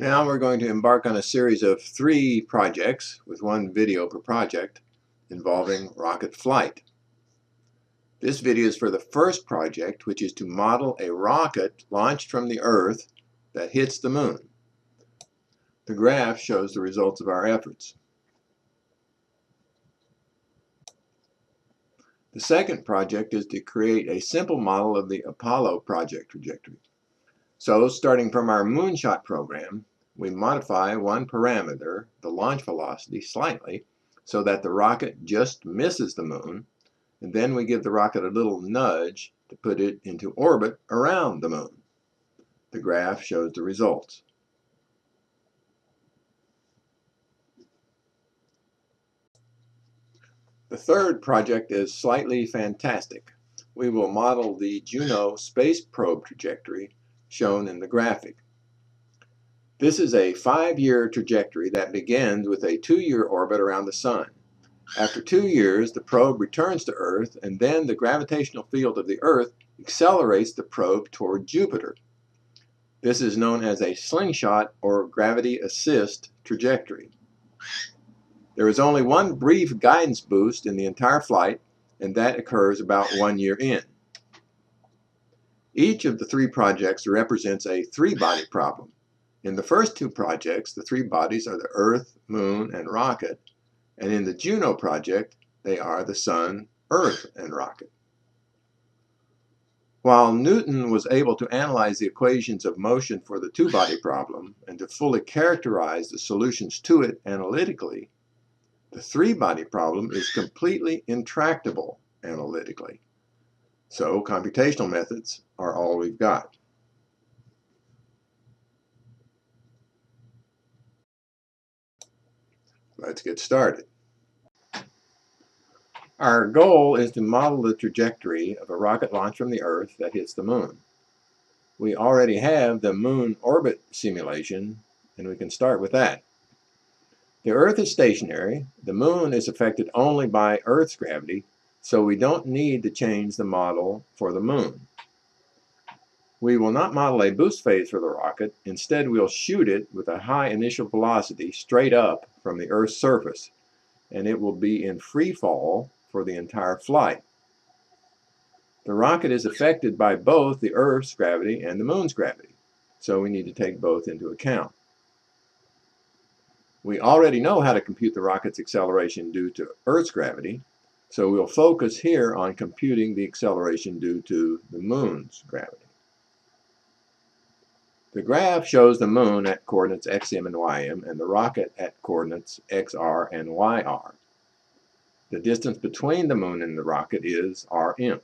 Now we're going to embark on a series of 3 projects with 1 video per project involving rocket flight. This video is for the first project, which is to model a rocket launched from the Earth that hits the Moon. The graph shows the results of our efforts. The second project is to create a simple model of the Apollo project trajectory. So, starting from our moonshot program, we modify one parameter, the launch velocity, slightly so that the rocket just misses the Moon, and then we give the rocket a little nudge to put it into orbit around the Moon. The graph shows the results. The third project is slightly fantastic. We will model the Juno space probe trajectory shown in the graphic. This is a 5-year trajectory that begins with a 2-year orbit around the Sun. After 2 years, the probe returns to Earth, and then the gravitational field of the Earth accelerates the probe toward Jupiter. This is known as a slingshot or gravity assist trajectory. There is only one brief guidance boost in the entire flight, and that occurs about 1 year in. Each of the 3 projects represents a 3-body problem. In the first 2 projects, the 3 bodies are the Earth, Moon, and Rocket, and in the Juno project, they are the Sun, Earth, and Rocket. While Newton was able to analyze the equations of motion for the 2-body problem and to fully characterize the solutions to it analytically, the 3-body problem is completely intractable analytically. So computational methods are all we've got. Let's get started. Our goal is to model the trajectory of a rocket launched from the Earth that hits the Moon. We already have the Moon orbit simulation, and we can start with that. The Earth is stationary. The Moon is affected only by Earth's gravity, so we don't need to change the model for the Moon. We will not model a boost phase for the rocket. Instead, we'll shoot it with a high initial velocity straight up from the Earth's surface, and it will be in free fall for the entire flight. The rocket is affected by both the Earth's gravity and the Moon's gravity, so we need to take both into account. We already know how to compute the rocket's acceleration due to Earth's gravity, so we'll focus here on computing the acceleration due to the Moon's gravity. The graph shows the Moon at coordinates xm and ym and the rocket at coordinates xr and yr. The distance between the Moon and the rocket is rm.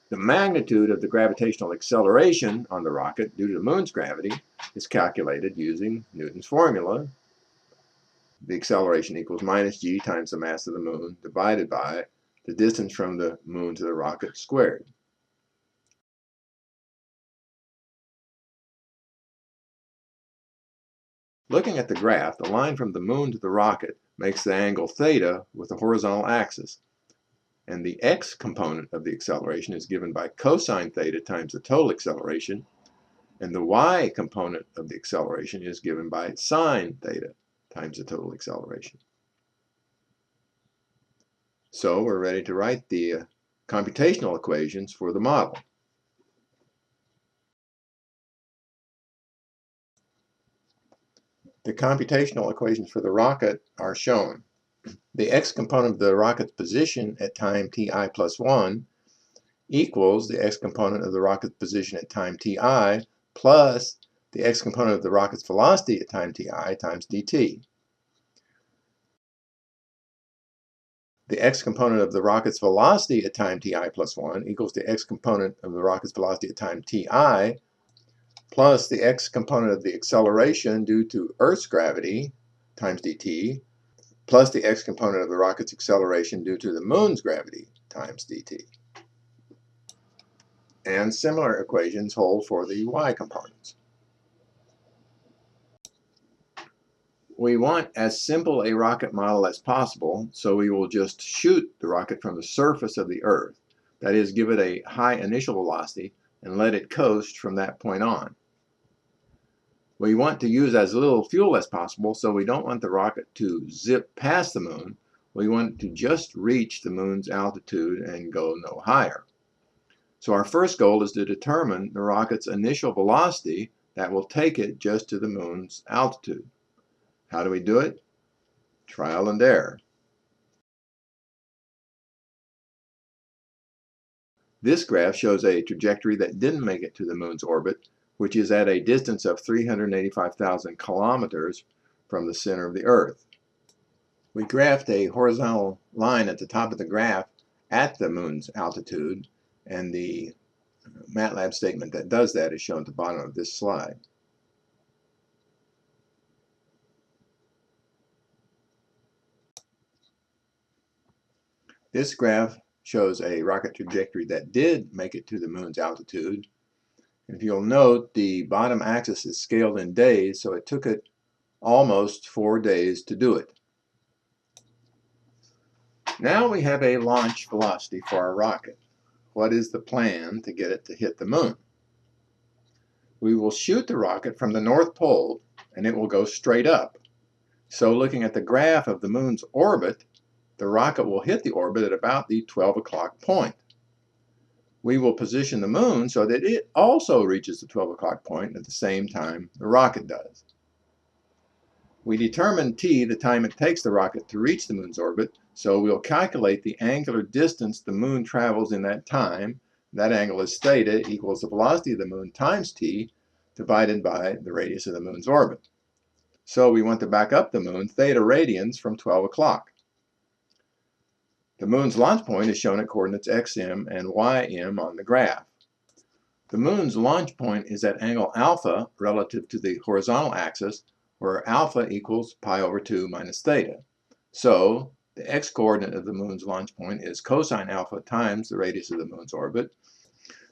The magnitude of the gravitational acceleration on the rocket due to the Moon's gravity is calculated using Newton's formula. The acceleration equals minus g times the mass of the Moon divided by the distance from the Moon to the rocket squared. Looking at the graph, the line from the Moon to the rocket makes the angle theta with the horizontal axis, and the x component of the acceleration is given by cosine theta times the total acceleration, and the y component of the acceleration is given by sine theta times the total acceleration. So we're ready to write the computational equations for the model. The computational equations for the rocket are shown. The x component of the rocket's position at time ti plus 1 equals the x component of the rocket's position at time ti plus the x component of the rocket's velocity at time ti times dt. The x component of the rocket's velocity at time ti plus 1 equals the x component of the rocket's velocity at time ti plus the x component of the acceleration due to Earth's gravity times dt plus the x component of the rocket's acceleration due to the Moon's gravity times dt. And similar equations hold for the y components. We want as simple a rocket model as possible, so we will just shoot the rocket from the surface of the Earth. That is, give it a high initial velocity, and let it coast from that point on. We want to use as little fuel as possible, so we don't want the rocket to zip past the moon. We want it to just reach the moon's altitude and go no higher. So our first goal is to determine the rocket's initial velocity that will take it just to the moon's altitude. How do we do it? Trial and error. This graph shows a trajectory that didn't make it to the moon's orbit, which is at a distance of 385,000 kilometers from the center of the Earth. We graphed a horizontal line at the top of the graph at the moon's altitude, and the MATLAB statement that does that is shown at the bottom of this slide. This graph shows a rocket trajectory that did make it to the moon's altitude. And if you'll note, the bottom axis is scaled in days, so it took it almost 4 days to do it. Now we have a launch velocity for our rocket. What is the plan to get it to hit the moon? We will shoot the rocket from the North Pole, and it will go straight up. So looking at the graph of the moon's orbit, the rocket will hit the orbit at about the 12 o'clock point. We will position the moon so that it also reaches the 12 o'clock point at the same time the rocket does. We determine t, the time it takes the rocket to reach the moon's orbit, so we'll calculate the angular distance the moon travels in that time. That angle is theta equals the velocity of the moon times t divided by the radius of the moon's orbit. So we want to back up the moon theta radians from 12 o'clock. The moon's launch point is shown at coordinates xm and ym on the graph. The moon's launch point is at angle alpha relative to the horizontal axis, where alpha equals pi over 2 minus theta. So the x-coordinate of the moon's launch point is cosine alpha times the radius of the moon's orbit,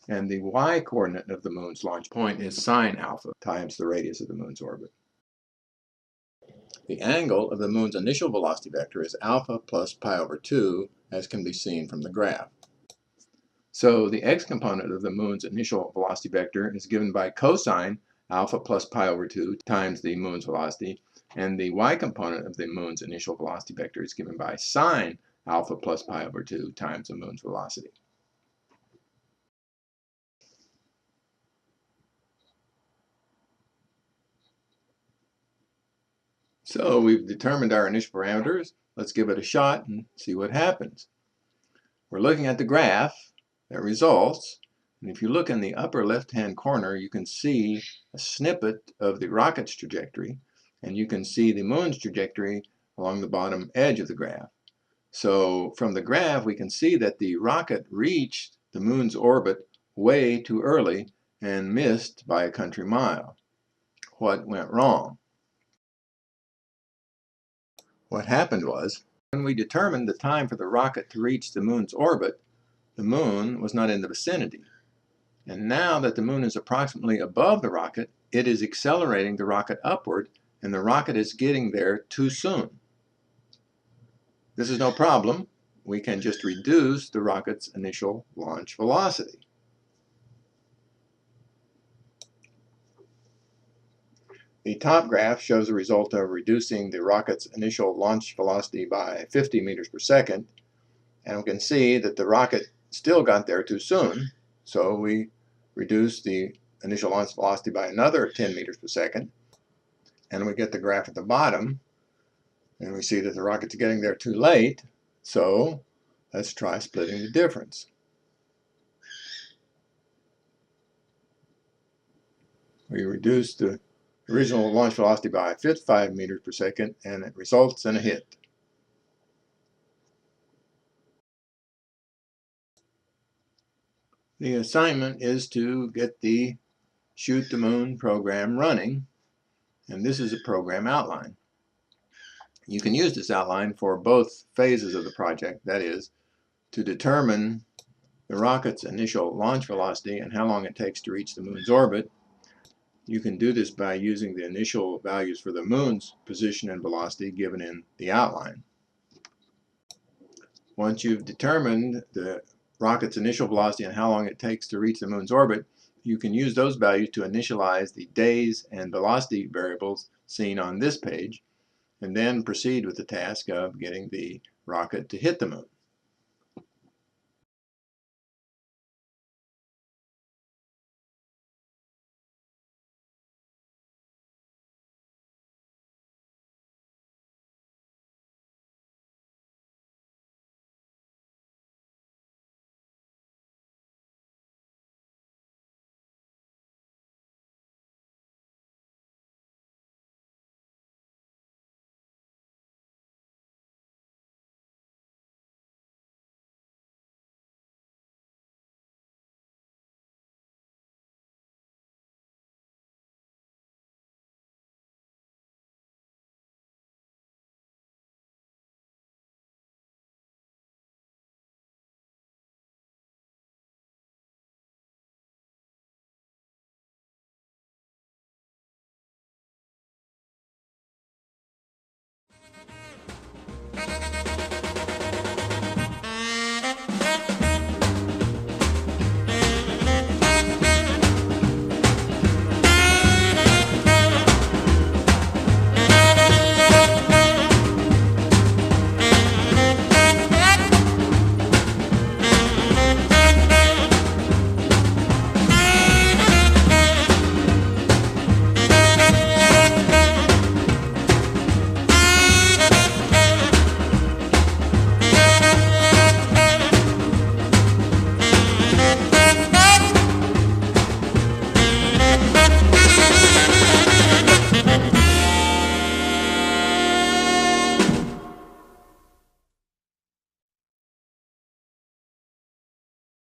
and the y-coordinate of the moon's launch point is sine alpha times the radius of the moon's orbit. The angle of the moon's initial velocity vector is alpha plus pi over 2, as can be seen from the graph. So the x-component of the moon's initial velocity vector is given by cosine alpha plus pi over 2 times the moon's velocity, and the y-component of the moon's initial velocity vector is given by sine alpha plus pi over 2 times the moon's velocity. So we've determined our initial parameters. Let's give it a shot and see what happens. We're looking at the graph that results, and if you look in the upper left-hand corner, you can see a snippet of the rocket's trajectory, and you can see the moon's trajectory along the bottom edge of the graph. So from the graph, we can see that the rocket reached the moon's orbit way too early and missed by a country mile. What went wrong? What happened was, when we determined the time for the rocket to reach the moon's orbit, the moon was not in the vicinity. And now that the moon is approximately above the rocket, it is accelerating the rocket upward, and the rocket is getting there too soon. This is no problem. We can just reduce the rocket's initial launch velocity. The top graph shows the result of reducing the rocket's initial launch velocity by 50 meters per second. And we can see that the rocket still got there too soon. So we reduced the initial launch velocity by another 10 meters per second. And we get the graph at the bottom. And we see that the rocket's getting there too late. So let's try splitting the difference. We reduce the original launch velocity by 55 meters per second, and it results in a hit. The assignment is to get the Shoot the Moon program running, and this is a program outline. You can use this outline for both phases of the project, that is, to determine the rocket's initial launch velocity and how long it takes to reach the moon's orbit. You can do this by using the initial values for the moon's position and velocity given in the outline. Once you've determined the rocket's initial velocity and how long it takes to reach the moon's orbit, you can use those values to initialize the days and velocity variables seen on this page, and then proceed with the task of getting the rocket to hit the moon.